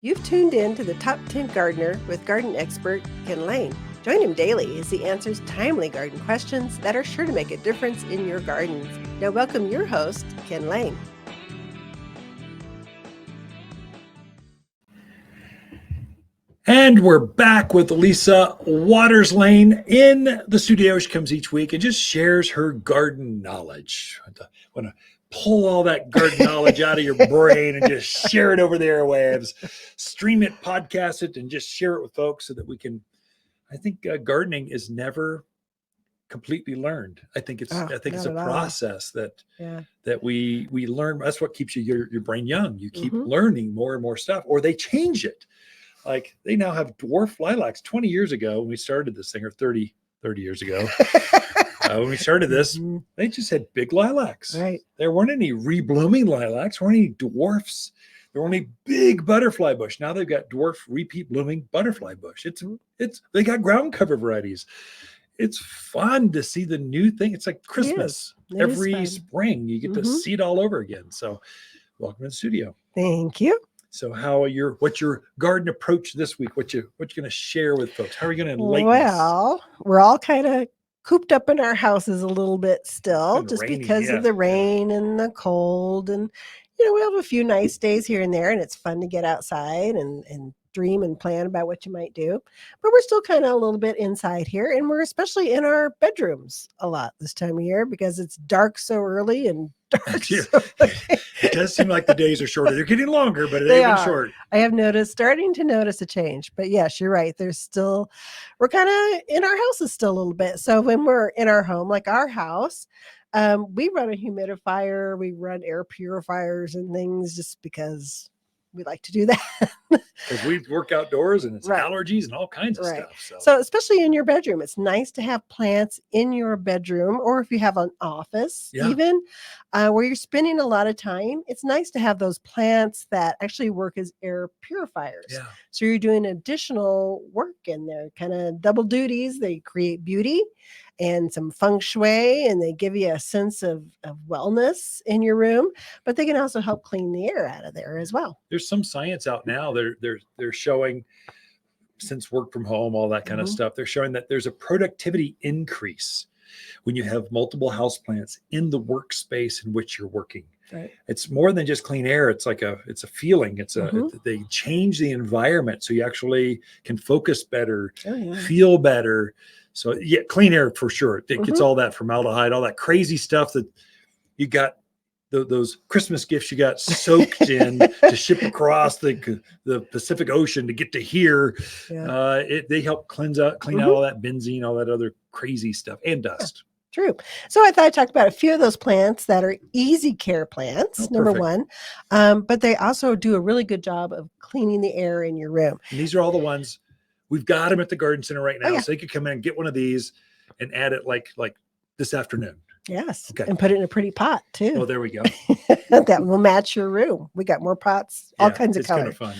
You've tuned in to the Top 10 Gardener with garden expert Ken Lain. Join him daily as he answers timely garden questions that are sure to make a difference in your gardens. Now, welcome your host, Ken Lain. And we're back with Lisa Waters Lane in the studio. She comes each week and just shares her garden knowledge. I want to pull all that garden knowledge out of your brain and just share it over the airwaves, stream it, podcast it, and just share it with folks so that we can. I think gardening is never completely learned. I think it's a process that we learn. That's what keeps your brain young. You keep learning more and more stuff, or they change it. Like they now have dwarf lilacs. 20 years ago when we started this thing, or 30 years ago, when we started this, they just had big lilacs. Right. There weren't any reblooming lilacs, there weren't any dwarfs. There weren't any big butterfly bush. Now they've got dwarf repeat blooming butterfly bush. They got ground cover varieties. It's fun to see the new thing. It's like Christmas. Every spring. You get to see it all over again. So welcome to the studio. Thank you. So what's your garden approach this week? What you going to share with folks? How are you going to enlighten us? We're all kind of cooped up in our houses a little bit still, just because of the rain and the cold. And, we have a few nice days here and there, and it's fun to get outside and dream and plan about what you might do. But we're still kind of a little bit inside here, and we're especially in our bedrooms a lot this time of year because it's dark so early and dark so late. It does seem like the days are shorter. They're getting longer, but they've been short. I have starting to notice a change. But yes, you're right. We're kind of in our houses still a little bit. So when we're in our home, like our house, we run a humidifier, we run air purifiers and things just because we like to do that. Because we work outdoors and it's allergies and all kinds of stuff. So especially in your bedroom, it's nice to have plants in your bedroom, or if you have an office, even where you're spending a lot of time, it's nice to have those plants that actually work as air purifiers. Yeah. So you're doing additional work in there, kind of double duties. They create beauty and some feng shui, and they give you a sense of wellness in your room, but they can also help clean the air out of there as well. There's some science out now. They're showing, since work from home, all that kind of stuff, they're showing that there's a productivity increase when you have multiple houseplants in the workspace in which you're working. Right. It's more than just clean air. It's like it's a feeling. They change the environment so you actually can focus better, feel better. So clean air for sure. It gets all that formaldehyde, all that crazy stuff that you got. Those Christmas gifts you got soaked in to ship across the Pacific Ocean to get to here. Yeah. They help clean out all that benzene, all that other crazy stuff, and dust. Yeah, true. So I thought I talked about a few of those plants that are easy care plants, number one, but they also do a really good job of cleaning the air in your room. And these are all the ones we've got them at the garden center right now. So you could come in and get one of these and add it like this afternoon. Yes. Okay. And put it in a pretty pot too. Oh, there we go. That will match your room. We got more pots, all kinds of colors. It's kind of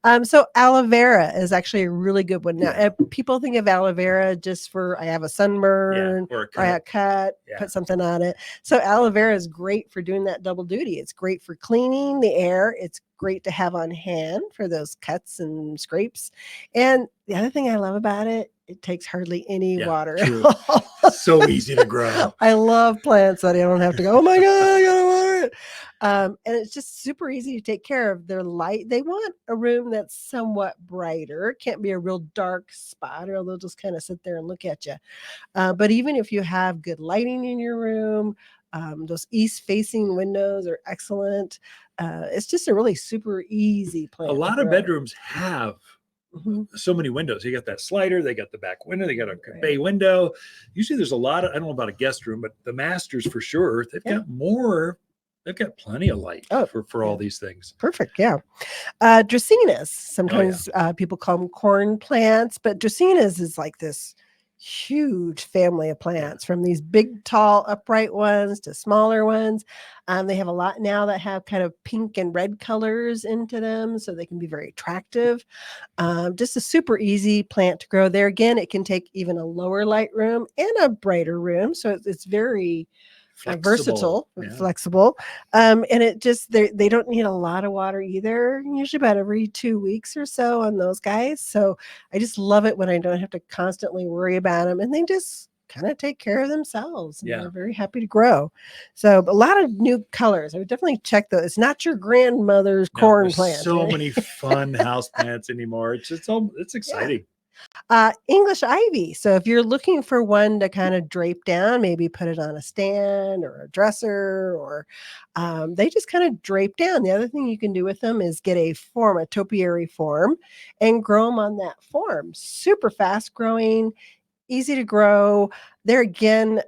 fun. So aloe vera is actually a really good one. Now, people think of aloe vera just for, I have a sunburn or a cut, put something on it. So aloe vera is great for doing that double duty. It's great for cleaning the air. It's great to have on hand for those cuts and scrapes. And the other thing I love about it, it takes hardly any water. So easy to grow. I love plants that I don't have to go, oh my God, I gotta water it. And it's just super easy to take care of. Their light. They want a room that's somewhat brighter. It can't be a real dark spot or they'll just kind of sit there and look at you. But even if you have good lighting in your room, those east facing windows are excellent. It's just a really super easy plant. A lot of bedrooms have so many windows. You got that slider, they got the back window, they got a bay window. Usually there's a lot of, I don't know about a guest room, but the masters for sure, they've got more, they've got plenty of light for all these things. Perfect. Yeah. Dracaenas, sometimes people call them corn plants, but Dracaenas is like this huge family of plants, from these big, tall, upright ones to smaller ones. They have a lot now that have kind of pink and red colors into them, so they can be very attractive. Just a super easy plant to grow. There again, it can take even a lower light room and a brighter room, so it's very versatile, flexible. And it just, they don't need a lot of water either, usually about every 2 weeks or so on those guys. So I just love it when I don't have to constantly worry about them, and they just kind of take care of themselves, and they're very happy to grow. So a lot of new colors. I would definitely check those. It's not your grandmother's corn plant. So many fun house plants anymore. It's exciting. English ivy. So if you're looking for one to kind of drape down, maybe put it on a stand or a dresser, or they just kind of drape down. The other thing you can do with them is get a topiary form, and grow them on that form. Super fast growing, easy to grow. There again,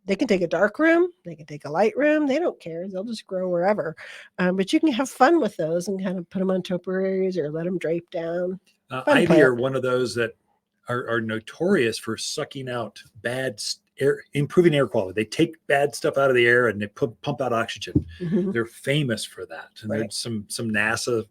they can take a dark room, they can take a light room. They don't care. They'll just grow wherever. But you can have fun with those and kind of put them on topiaries or let them drape down. Ivy are one of those that are notorious for sucking out bad air, improving air quality. They take bad stuff out of the air and they pump out oxygen. Mm-hmm. They're famous for that. And there's some NASA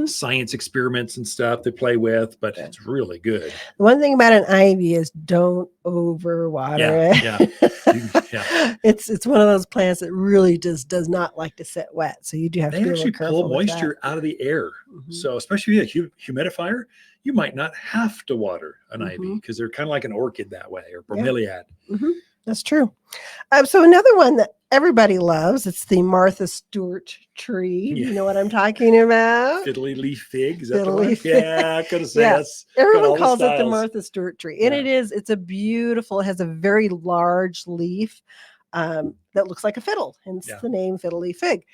science experiments and stuff they play with, but it's really good. The one thing about an ivy is don't overwater it. It's one of those plants that really just does not like to sit wet. So you do have to be a little careful. Pull moisture out of the air. Mm-hmm. So especially a humidifier, you might not have to water an ivy because they're kind of like an orchid that way, or bromeliad. Mm-hmm. That's true. So another one that everybody loves, it's the Martha Stewart tree. You know what I'm talking about? Fiddly leaf fig. Is that the one? Yeah, I could have said that's everyone calls it the Martha Stewart tree. And it's a beautiful, it has a very large leaf that looks like a fiddle, hence the name fiddle leaf fig.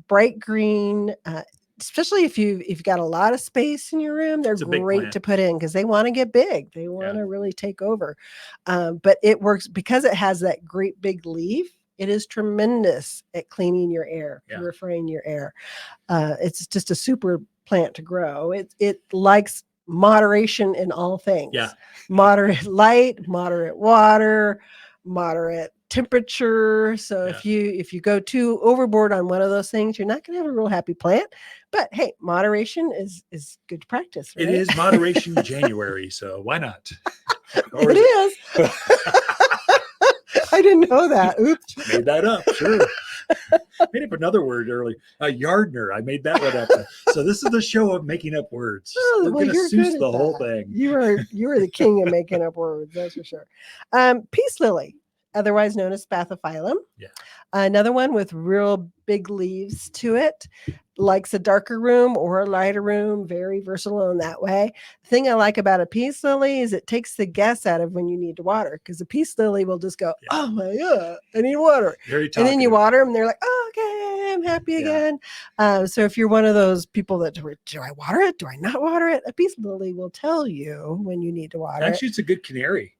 Bright green, especially if you've got a lot of space in your room, they're great to put in because they want to get big. They want to really take over. But it works because it has that great big leaf. It is tremendous at cleaning your air, purifying your air. It's just a super plant to grow. It likes moderation in all things. Yeah. Moderate light, moderate water, moderate temperature. So if you go too overboard on one of those things, you're not going to have a real happy plant. But hey, moderation is good practice. Right? It is moderation January, so why not? It is. I didn't know that. Oops. Made that up. Sure. Made up another word early. Yardner. I made that one up. So this is the show of making up words. We're going to Seuss the whole thing. You are the king of making up words. That's for sure. Peace lily, otherwise known as spathiphyllum. Yeah. Another one with real big leaves to it. Likes a darker room or a lighter room. Very versatile in that way. The thing I like about a peace lily is it takes the guess out of when you need to water, because a peace lily will just go, oh my God, I need water. Very talkative. And then you water them and they're like, oh, okay, I'm happy again. So if you're one of those people that, do I water it? Do I not water it? A peace lily will tell you when you need to water it. Actually, it's a good canary.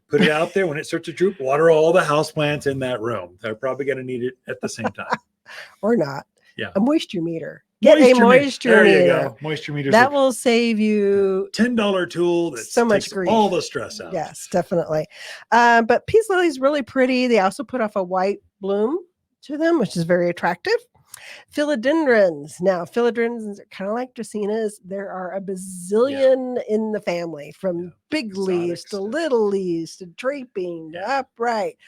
Put it out there when it starts to droop, water all the houseplants in that room. They're probably going to need it at the same time. Or not. Yeah. A moisture meter. Get a moisture meter. There you go. Moisture meter. That will save you $10 tool that so much grief. All the stress out. Yes, definitely. But peace lily is really pretty. They also put off a white bloom to them, which is very attractive. Philodendrons. Now, philodendrons are kind of like dracaenas. There are a bazillion in the family, from big leaves to little leaves to draping to upright.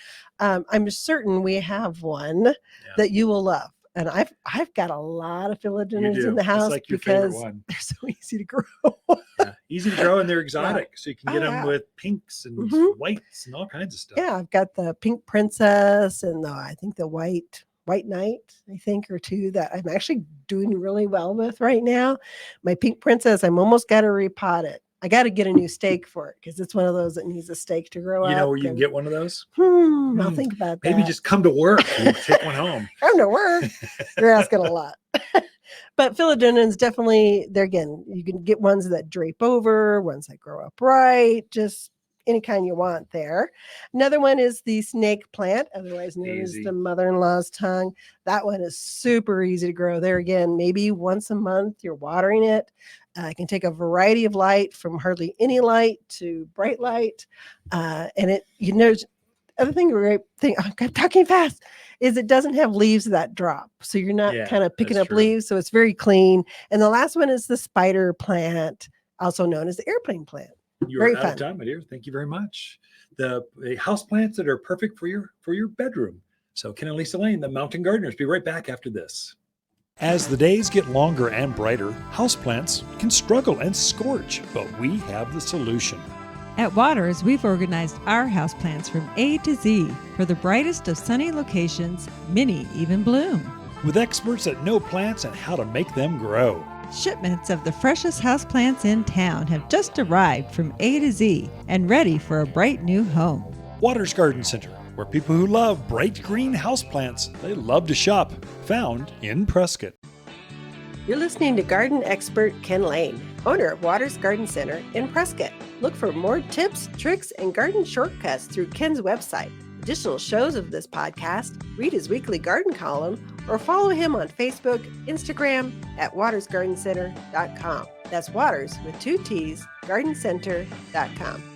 I'm certain we have one that you will love. And I've got a lot of philodendrons in the house because they're so easy to grow. Easy to grow, and they're exotic. So you can get them with pinks and whites and all kinds of stuff. Yeah, I've got the pink princess and I think the white knight, I think, or two that I'm actually doing really well with right now. My pink princess, I'm almost got to repot it. I got to get a new stake for it because it's one of those that needs a stake to grow up. You know where you can get one of those? I'll think about that. Maybe just come to work and take one home. Come to work. You're asking a lot. But philodendrons, definitely, there again, you can get ones that drape over, ones that grow upright, just any kind you want there. Another one is the snake plant, otherwise known as the mother-in-law's tongue. That one is super easy to grow. There again, maybe once a month you're watering it. It can take a variety of light, from hardly any light to bright light. And it, other thing, I'm talking fast, is it doesn't have leaves that drop. So you're not kind of picking up leaves. So it's very clean. And the last one is the spider plant, also known as the airplane plant. You're out of time, my dear. Thank you very much. The houseplants that are perfect for your bedroom. So Ken and Lisa Lain, the Mountain Gardeners. Be right back after this. As the days get longer and brighter, houseplants can struggle and scorch, but we have the solution. At Waters, we've organized our houseplants from A to Z for the brightest of sunny locations, many even bloom. With experts that know plants and how to make them grow. Shipments of the freshest houseplants in town have just arrived from A to Z and ready for a bright new home. Waters Garden Center, where people who love bright green houseplants, they love to shop. Found in Prescott. You're listening to garden expert Ken Lain, owner of Waters Garden Center in Prescott. Look for more tips, tricks, and garden shortcuts through Ken's website. Additional shows of this podcast, read his weekly garden column, or follow him on Facebook, Instagram at watersgardencenter.com. That's Waters with 2 T's, gardencenter.com.